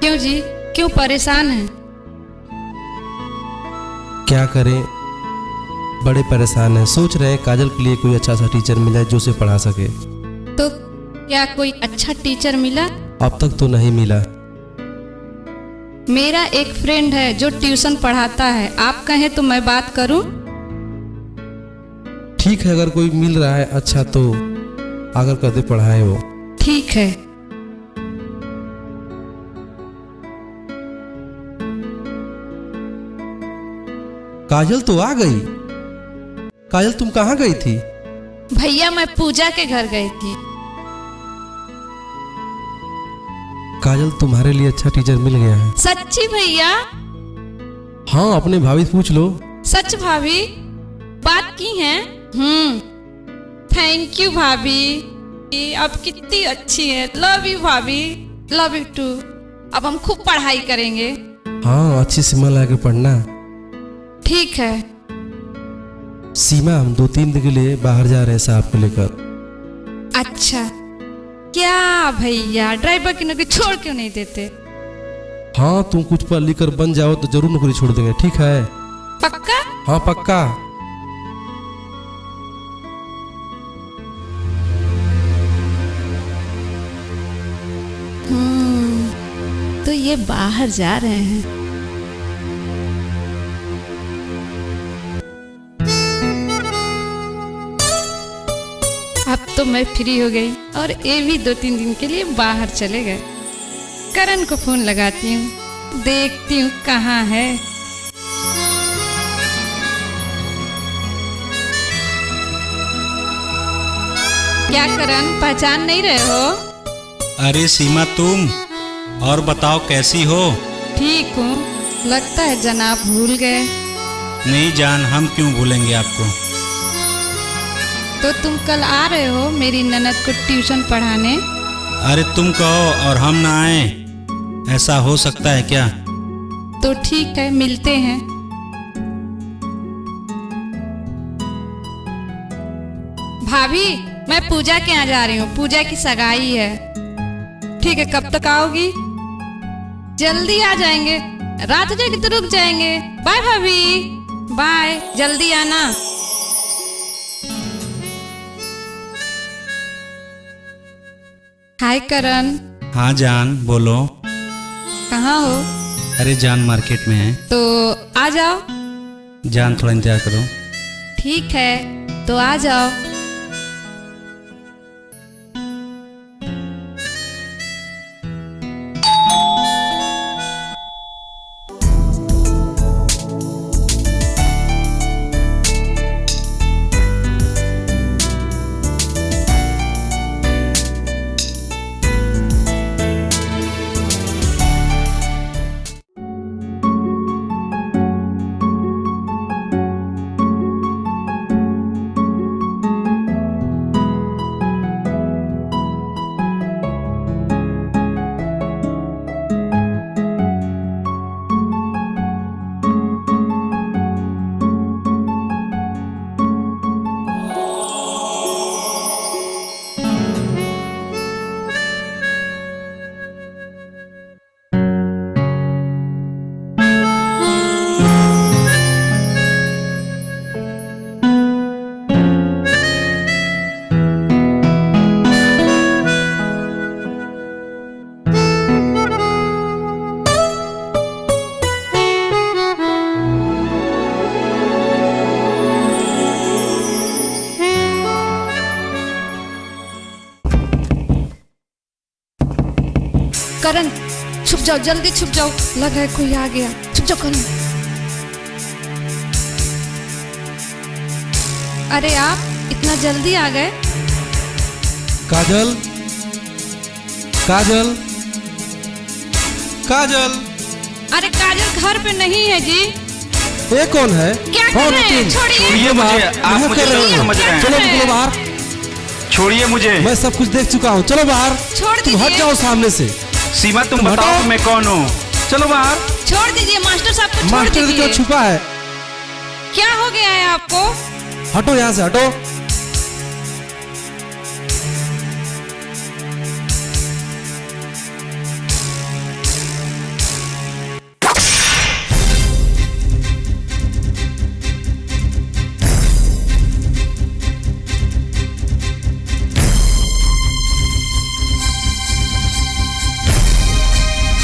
क्यों जी, क्यों परेशान हैं? क्या करें, बड़े परेशान हैं। सोच रहे हैं काजल के लिए कोई अच्छा सा टीचर मिले जो उसे पढ़ा सके। तो क्या कोई अच्छा टीचर मिला? अब तक तो नहीं मिला। मेरा एक फ्रेंड है जो ट्यूशन पढ़ाता है, आप कहें तो मैं बात करूं? ठीक है, अगर कोई मिल रहा है अच्छा तो अगर कदे पढ़ाए वो। ठीक है। काजल तो आ गई। काजल तुम कहाँ गई थी? भैया मैं पूजा के घर गई थी। काजल तुम्हारे लिए अच्छा टीचर मिल गया है। सच्ची भैया? हाँ, अपने भाभी से पूछ लो। सच भाभी? बात की हैं? थैंक यू भाभी, आप कितनी अच्छी हैं। लव यू भाभी, लव यू टू। अब हम खूब पढ़ाई करेंगे। हाँ, अच्छी से मन लगा के पढ़ना। ठीक है। सीमा, हम 2-3 दिन के लिए बाहर जा रहे हैं साहब को लेकर। अच्छा, क्या भैया ड्राइवर की नौकरी छोड़ क्यों नहीं देते? हाँ, तुम कुछ पढ़ लिख कर बन जाओ तो जरूर नौकरी छोड़ देंगे। ठीक है? पक्का? हाँ पक्का। तो ये बाहर जा रहे हैं। अब तो मैं फ्री हो गई और ये भी 2-3 दिन के लिए बाहर चले गए। करण को फोन लगाती हूँ, देखती हूँ कहाँ है। क्या करण, पहचान नहीं रहे हो? अरे सीमा, तुम? और बताओ कैसी हो? ठीक हूँ, लगता है जनाब भूल गए। नहीं जान, हम क्यों भूलेंगे आपको। तो तुम कल आ रहे हो मेरी ननद को ट्यूशन पढ़ाने? अरे तुम कहो और हम ना आए, ऐसा हो सकता है क्या? तो ठीक है, मिलते हैं। भाभी, मैं पूजा के यहाँ जा रही हूँ, पूजा की सगाई है। ठीक है, कब तक आओगी? जल्दी आ जाएंगे, रात हो जाएगी तो रुक जाएंगे। बाय भाभी, बाय, जल्दी आना। हाय करण। हाँ जान, बोलो। कहाँ हो? अरे जान मार्केट में है। तो आ जाओ। जान थोड़ा इंतजार करो। ठीक है, तो आ जाओ। करण, छुप जाओ, जल्दी छुप जाओ, लग रहा है कोई आ गया। छुप जाओ करण। अरे आप इतना जल्दी आ गए? काजल, काजल, काजल। अरे काजल घर पे नहीं है जी। ये कौन है? क्या कर रहे हैं? छोड़िए मुझे, आप मुझे नहीं समझ रहे हैं। चलो निकलो बाहर। छोड़िए मुझे। मैं सब कुछ देख चुका हूँ, चलो बाहर। छोड़ तुम हट दीजिए। जाओ सामने से। सीमा, तुम बताओ मैं कौन हूँ? चलो बाहर। छोड़ दीजिए, मास्टर साहब को छोड़ मास्टर दीजिए। क्यों छुपा है? क्या हो गया है आपको? हटो यहाँ से, हटो।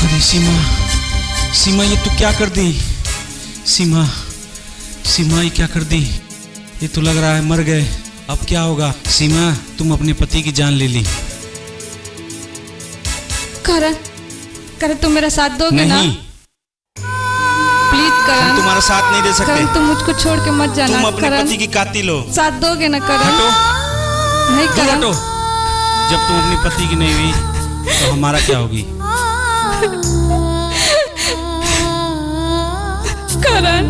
अरे सीमा, सीमा ये तू क्या कर दी? सीमा, सीमा ये क्या कर दी? ये तो लग रहा है मर गए। अब क्या होगा? सीमा तुम अपने पति की जान ले ली। करण, करण तुम मेरा साथ दोगे ना? नहीं, प्लीज हम करण, तुम्हारा साथ नहीं दे सकते। करण तुम मुझको छोड़ के मत जाना। तुम अपने करण, पति की कातिल हो। साथ दोगे ना करण? हटो, नहीं दूर करण, हटो। जब तुम अपने पति की नहीं हुई तो हमारा क्या होगी? करण।